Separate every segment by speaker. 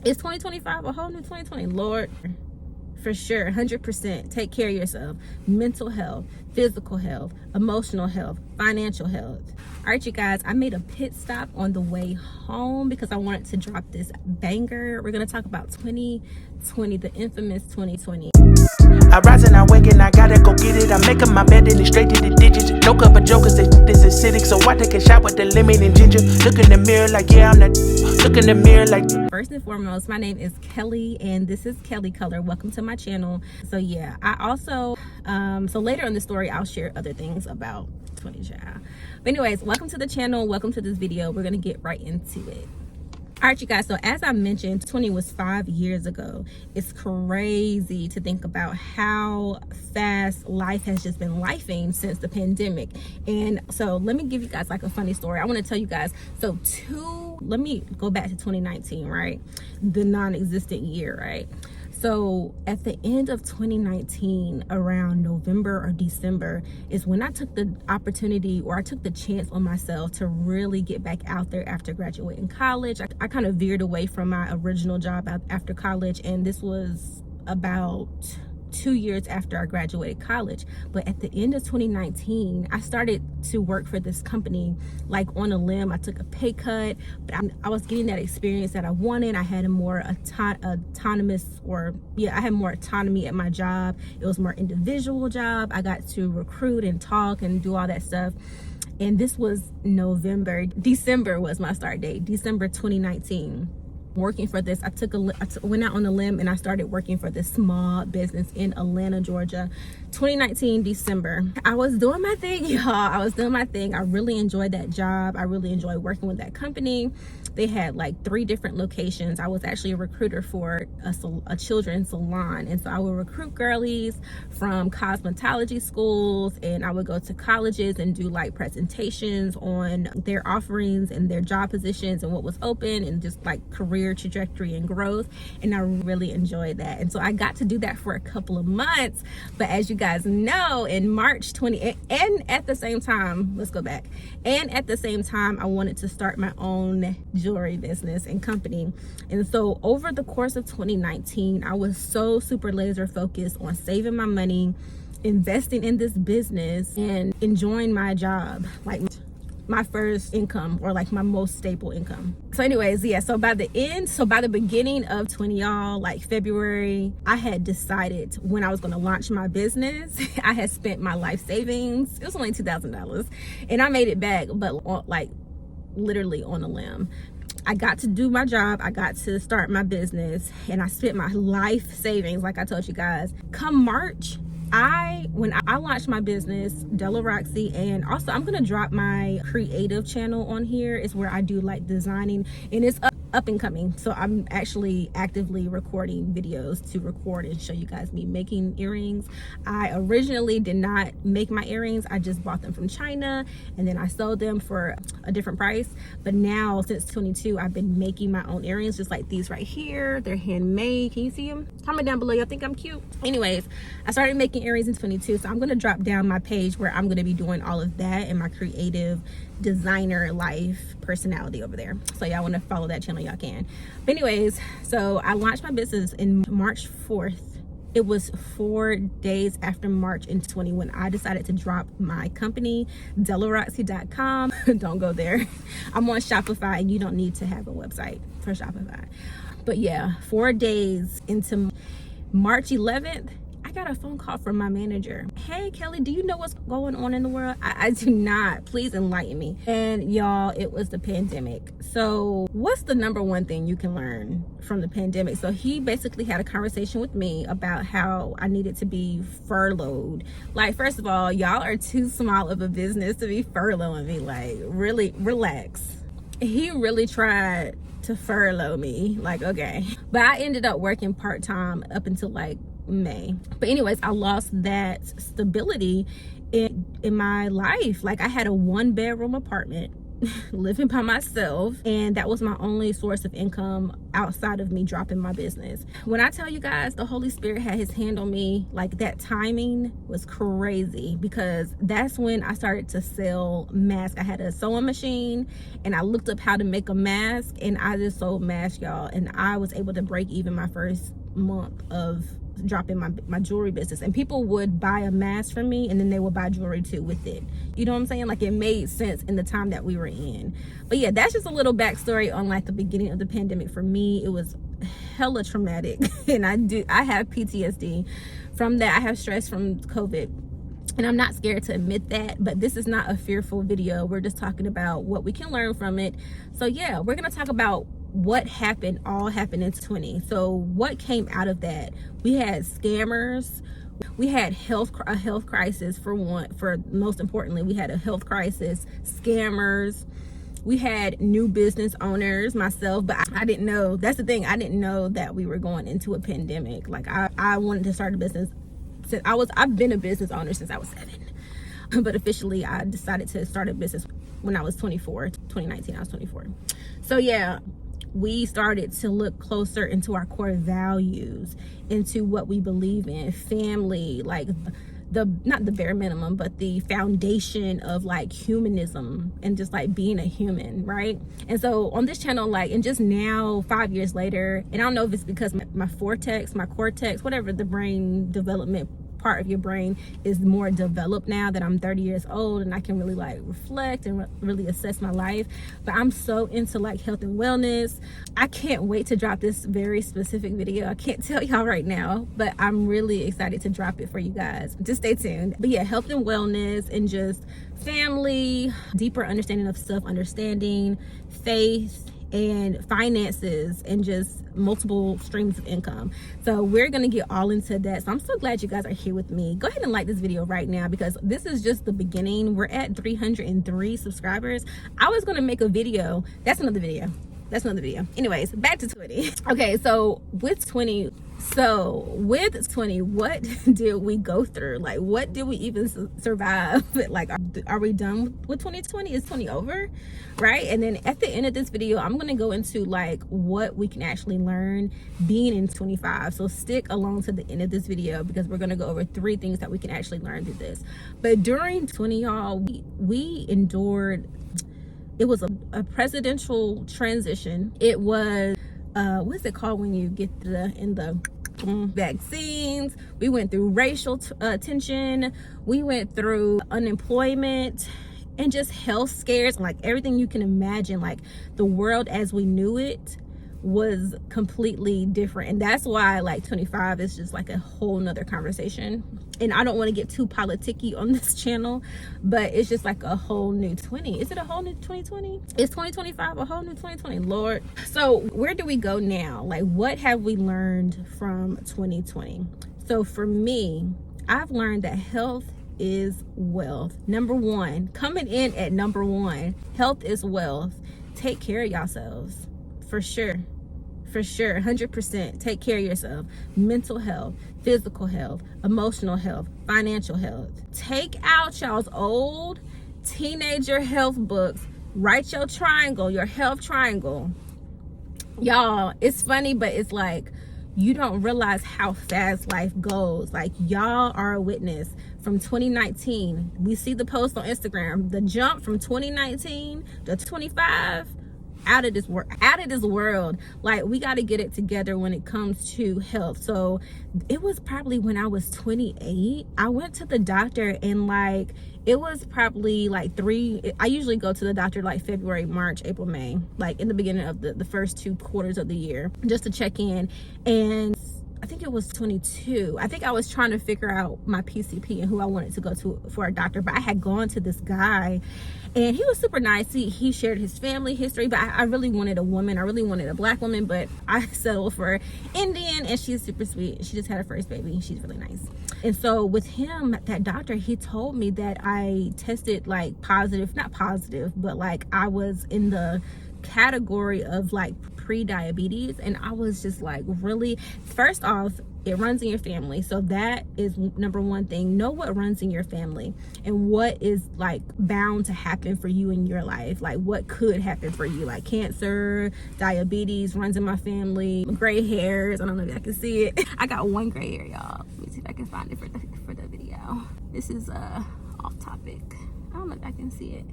Speaker 1: It's 2025, a whole new 2020. Lord, for sure, 100%. Take care of yourself. Mental health, physical health, emotional health, financial health. All right, you guys, I made a pit stop on the way home because I wanted to drop this banger. We're going to talk about 2020, the infamous 2020.
Speaker 2: I rise and I wake and I gotta go get it. I'm making my bed and it's straight to the digits. No cup of jokers, this is acidic. So I take a shot with the lemon and ginger. Look in the mirror like, yeah, I'm that. Look in the mirror like.
Speaker 1: First and foremost, my name is Kelly and this is Kelly Color. Welcome to my channel. So yeah, I also, so later in the story, I'll share other things about 20 child. But anyways, welcome to the channel. Welcome to this video. We're gonna get right into it. All right, you guys, so as I mentioned, 20 was 5 years ago. It's crazy to think about how fast life has just been lifing since the pandemic. And so let me give you guys like a funny story. I want to tell you guys, so let me go back to 2019, right? The non-existent year, right? So at the end of 2019, around November or December, is when I took the opportunity, or I took the chance on myself to really get back out there after graduating college. I kind of veered away from my original job after college, and this was about 2 years after I graduated college. But at the end of 2019, I started to work for this company like on a limb. I took a pay cut, but I was getting that experience that I wanted. I had a more autonomous, I had more autonomy at my job. It was more individual job. I got to recruit and talk and do all that stuff. And this was December was my start date, December 2019. Working for this, I went out on a limb and I started working for this small business in Atlanta, Georgia. 2019 December. I was doing my thing, y'all. I was doing my thing. I really enjoyed that job. I really enjoyed working with that company. They had like 3 different locations. I was actually a recruiter for a children's salon, and so I would recruit girlies from cosmetology schools, and I would go to colleges and do like presentations on their offerings and their job positions and what was open and just like career trajectory and growth. And I really enjoyed that, and so I got to do that for a couple of months. But as you guys know, in March 20, and at the same time, let's go back, and at the same time, I wanted to start my own jewelry business and company. And so over the course of 2019, I was so super laser focused on saving my money, investing in this business, and enjoying my job, like my first income, or like my most stable income. So anyways, yeah, so by the beginning of 20, y'all, like February, I had decided when I was going to launch my business. I had spent my life savings. It was only $2,000 and I made it back, but like literally on a limb. I got to do my job, I got to start my business, and I spent my life savings, like I told you guys. Come March, when I launched my business, Della Roxy, and also I'm gonna drop my creative channel on here. It's where I do like designing, and it's up and coming. So I'm actually actively recording videos to record and show you guys me making earrings. I originally did not make my earrings. I just bought them from China and then I sold them for a different price. But now since 22, I've been making my own earrings, just like these right here. They're handmade. Can you see them? Comment down below. Y'all think I'm cute? Anyways, I started making earrings in 22. So I'm going to drop down my page where I'm going to be doing all of that and my creative designer life personality over there. So y'all want to follow that channel, y'all can. But anyways, so I launched my business in March 4th. It was 4 days after March in 20 when I decided to drop my company, DellaRoxy.com. Don't go there. I'm on Shopify and you don't need to have a website for Shopify. But yeah, 4 days into March 11th, I got a phone call from my manager. Hey Kelly, do you know what's going on in the world? I do not. Please enlighten me. And y'all, it was the pandemic. So what's the number one thing you can learn from the pandemic? So he basically had a conversation with me about how I needed to be furloughed. Like, first of all, y'all are too small of a business to be furloughing me. Like, really relax. He really tried to furlough me. Like, okay. But I ended up working part-time up until like May. But anyways, I lost that stability in my life. Like, I had a 1-bedroom apartment living by myself, and that was my only source of income outside of me dropping my business. When I tell you guys the Holy Spirit had his hand on me, like that timing was crazy, because that's when I started to sell masks. I had a sewing machine and I looked up how to make a mask, and I just sold masks, y'all, and I was able to break even my first month of dropping my jewelry business. And people would buy a mask from me and then they would buy jewelry too with it. You know what I'm saying? Like, it made sense in the time that we were in. But yeah, that's just a little backstory on like the beginning of the pandemic. For me, it was hella traumatic and I have PTSD from that. I have stress from COVID, and I'm not scared to admit that, but this is not a fearful video. We're just talking about what we can learn from it. So yeah, we're gonna talk about what all happened in 2020. So what came out of that? We had scammers, we had a health crisis for most importantly, we had a health crisis, scammers, we had new business owners, myself, but I didn't know. That's the thing, I didn't know that we were going into a pandemic. Like, I wanted to start a business since I've been a business owner since I was 7, but officially I decided to start a business when I was 24. 2019 I was 24. So yeah, we started to look closer into our core values, into what we believe in, family, like not the bare minimum, but the foundation of like humanism and just like being a human, right? And so on this channel, like, and just now 5 years later, and I don't know if it's because my cortex, whatever, the brain development part of your brain is more developed now that I'm 30 years old and I can really like reflect and really assess my life. But I'm so into like health and wellness. I can't wait to drop this very specific video. I can't tell y'all right now, but I'm really excited to drop it for you guys. Just stay tuned. But yeah, health and wellness and just family, deeper understanding of self-understanding, faith, and finances, and just multiple streams of income. So we're gonna get all into that. So I'm so glad you guys are here with me. Go ahead and like this video right now, because this is just the beginning. We're at 303 subscribers. I was gonna make a video. That's another video. Anyways, back to 20. Okay, so with 20, what did we go through? Like, what did we even survive? Like, are we done with 2020? Is 20 over? Right? And then at the end of this video, I'm going to go into like what we can actually learn being in 25. So stick along to the end of this video, because we're going to go over 3 things that we can actually learn through this. But during 20, y'all, we endured, it was a presidential transition. It was, what's it called when you get in the vaccines? We went through racial tension. We went through unemployment and just health scares, like everything you can imagine. Like, the world as we knew it was completely different. And that's why like 25 is just like a whole nother conversation. And I don't want to get too politicky on this channel, but it's just like a whole new 20. Is it a whole new 2020? Is 2025 a whole new 2020? Lord. So where do we go now? Like, what have we learned from 2020? So for me, I've learned that health is wealth. Number 1, coming in at number 1, health is wealth. Take care of yourselves. For sure, 100%. Take care of yourself. Mental health, physical health, emotional health, financial health. Take out y'all's old teenager health books. Write your triangle, your health triangle. Y'all, it's funny, but it's like, you don't realize how fast life goes. Like, y'all are a witness. From 2019, we see the post on Instagram, the jump from 2019 to 25, out of this world. Like, we got to get it together when it comes to health. So it was probably when I was 28, I went to the doctor, and like, it was probably like I usually go to the doctor like February, March, April, May, like in the beginning of the first 2 quarters of the year, just to check in. And I think it was 22. I think I was trying to figure out my PCP and who I wanted to go to for a doctor. But I had gone to this guy, and he was super nice. He shared his family history, but I really wanted a woman. I really wanted a Black woman, but I settled for Indian, and she's super sweet. She just had her first baby. She's really nice. And so with him, that doctor, he told me that I tested like positive, not positive, but like I was in the category of like pre-diabetes, and I was just like, really? First off, it runs in your family, so that is number one thing. Know what runs in your family and what is like bound to happen for you in your life, like what could happen for you, like cancer, diabetes runs in my family, gray hairs. I don't know if I can see it. I got one gray hair, y'all. Let me see if I can find it for the video. This is off topic. I don't know if I can see it.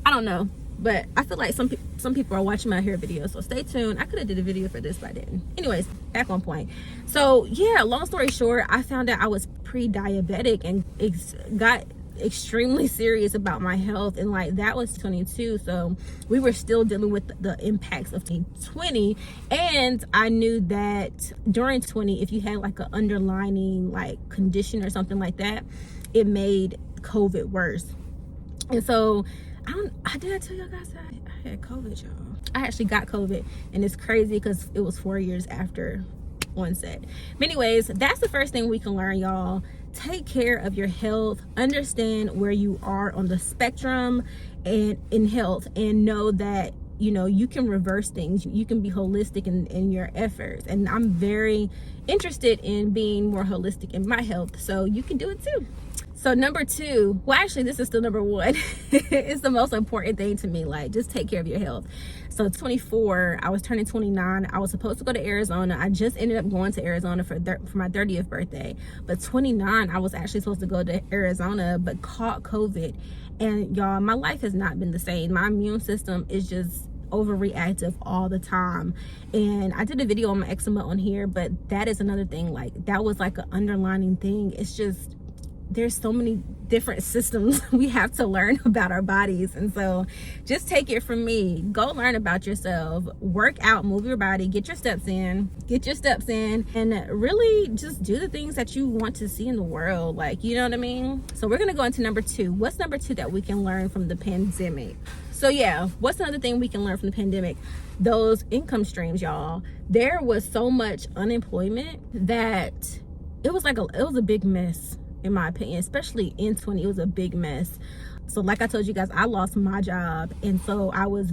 Speaker 1: I don't know, but I feel like some people are watching my hair video, so stay tuned. I could have did a video for this, but I didn't. Anyways, back on point. So yeah, long story short, I found out I was pre-diabetic and got extremely serious about my health, and like that was 22, so we were still dealing with the impacts of 2020. And I knew that during 20, if you had like an underlying like condition or something like that, it made COVID worse. And so I did tell y'all guys that I had COVID, y'all. I actually got COVID, and it's crazy because it was 4 years after onset. But anyways, that's the first thing we can learn, y'all. Take care of your health, understand where you are on the spectrum and in health, and know that, you know, you can reverse things. You can be holistic in your efforts, and I'm very interested in being more holistic in my health, so you can do it too. So number two, well actually this is still number one. It's the most important thing to me, like just take care of your health. So 24, I was turning 29. I was supposed to go to Arizona. I just ended up going to Arizona for my 30th birthday. But 29, I was actually supposed to go to Arizona, but caught COVID. And y'all, my life has not been the same. My immune system is just overreactive all the time. And I did a video on my eczema on here, but that is another thing. Like that was like an underlining thing. It's just, there's so many different systems we have to learn about our bodies. And so just take it from me, go learn about yourself, work out, move your body, get your steps in, and really just do the things that you want to see in the world. Like, you know what I mean? So we're gonna go into number two. What's number two that we can learn from the pandemic? So yeah, what's another thing we can learn from the pandemic? Those income streams, y'all. There was so much unemployment that it was a big mess. In my opinion, especially in 20, it was a big mess. So like I told you guys, I lost my job, and so I was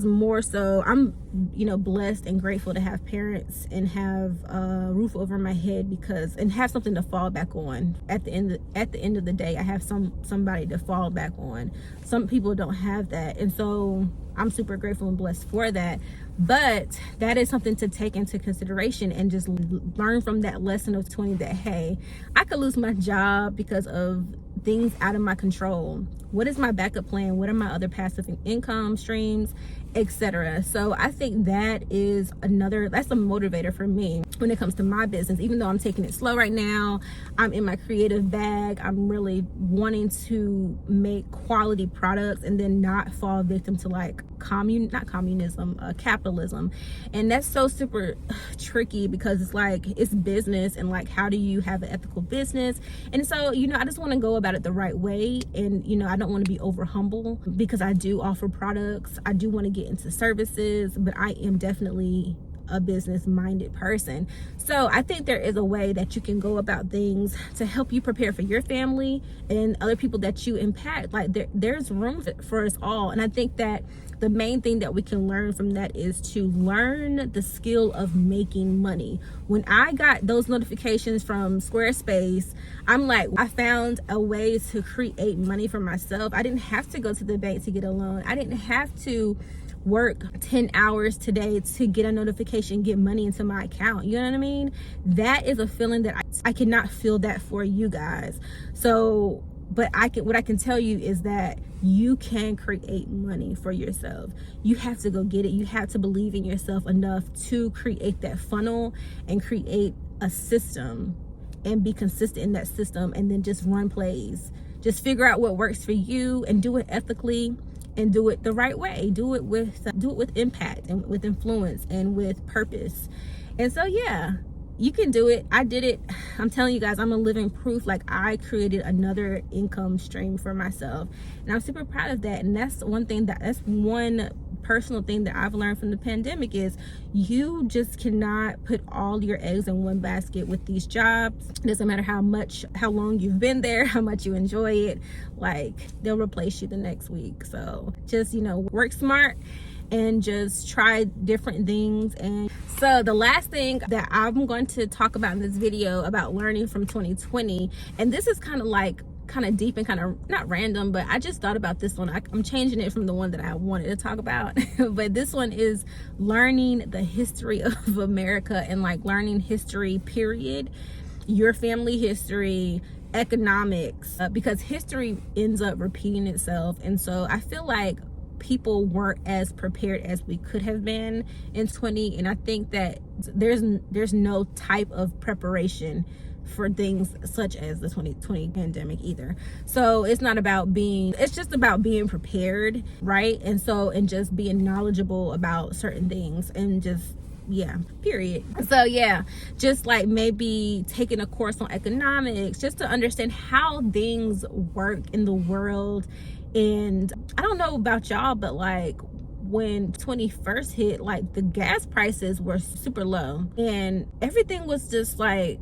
Speaker 1: more so, I'm, you know, blessed and grateful to have parents and have a roof over my head, and have something to fall back on at the end of the day. I have somebody to fall back on. Some people don't have that, and so I'm super grateful and blessed for that. But that is something to take into consideration and just learn from that lesson of 20, that hey, I could lose my job because of things out of my control. What is my backup plan? What are my other passive income streams, etc.? So I think that's a motivator for me when it comes to my business. Even though I'm taking it slow right now, I'm in my creative bag, I'm really wanting to make quality products and then not fall victim to like capitalism. And that's so super tricky, because it's like, it's business, and like, how do you have an ethical business? And so, you know, I just want to go about it the right way. And, you know, I don't want to be over humble, because I do offer products. I do want to get into services, but I am definitely a business minded person. So I think there is a way that you can go about things to help you prepare for your family and other people that you impact. Like there's room for us all. And I think that the main thing that we can learn from that is to learn the skill of making money. When I got those notifications from Squarespace, I'm like, I found a way to create money for myself. I didn't have to go to the bank to get a loan. I didn't have to work 10 hours today to get a notification, get money into my account. You know what I mean? That is a feeling that I cannot feel that for you guys. So, but what I can tell you is that you can create money for yourself. You have to go get it. You have to believe in yourself enough to create that funnel and create a system and be consistent in that system, and then just run plays. Just figure out what works for you and do it ethically. And do it the right way. Do it with impact and with influence and with purpose. And so yeah, you can do it. I did it. I'm telling you guys, I'm a living proof. Like, I created another income stream for myself, and I'm super proud of that. And that's one personal thing that I've learned from the pandemic, is you just cannot put all your eggs in one basket with these jobs. It doesn't matter how long you've been there, how much you enjoy it, like, they'll replace you the next week. So just, you know, work smart and just try different things. And so the last thing that I'm going to talk about in this video about learning from 2020, and this is kind of deep and kind of not random, but I just thought about this one. I'm changing it from the one that I wanted to talk about but this one is learning the history of America, and like learning history period, your family history, economics, because history ends up repeating itself. And so I feel like people weren't as prepared as we could have been in 20, and I think that there's no type of preparation for things such as the 2020 pandemic either. So it's just about being prepared, right? And just being knowledgeable about certain things, and just, yeah, period. So yeah, just like maybe taking a course on economics just to understand how things work in the world. And I don't know about y'all, but like when 21st hit, like the gas prices were super low and everything was just like,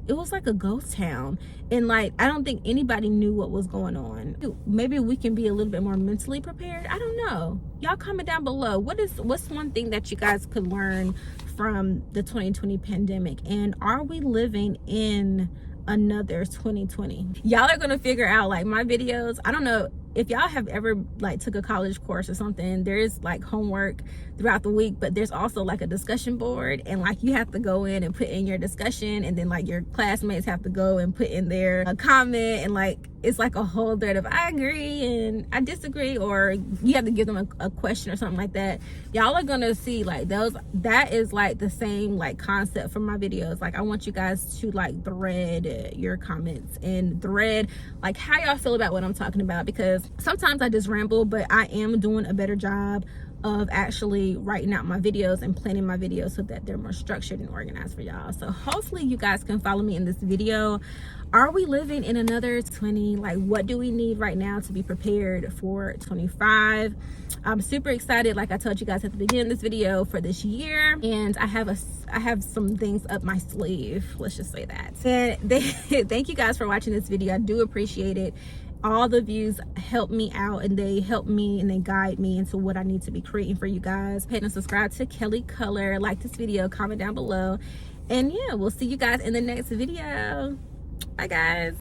Speaker 1: it was like a ghost town. And like, I don't think anybody knew what was going on. Maybe we can be a little bit more mentally prepared. I don't know. Y'all comment down below. What's one thing that you guys could learn from the 2020 pandemic? And are we living in another 2020? Y'all are gonna figure out like my videos. I don't know if y'all have ever like took a college course or something. There's like homework throughout the week, but there's also like a discussion board, and like you have to go in and put in your discussion, and then like your classmates have to go and put in their comment, and like it's like a whole thread of I agree and I disagree, or you have to give them a question or something like that. Y'all are gonna see like that is like the same like concept from my videos. Like I want you guys to like thread your comments and thread like how y'all feel about what I'm talking about, because sometimes I just ramble, but I am doing a better job of actually writing out my videos and planning my videos so that they're more structured and organized for y'all. So hopefully you guys can follow me in this video. Are we living in another 20? Like, what do we need right now to be prepared for 25? I'm super excited, like I told you guys at the beginning of this video, for this year, and I have some things up my sleeve, let's just say that. And thank you guys for watching this video. I do appreciate it. All the views help me out, and they help me and they guide me into what I need to be creating for you guys. Hit and subscribe to Kelly Color, like this video, comment down below, and yeah, we'll see you guys in the next video. Bye guys.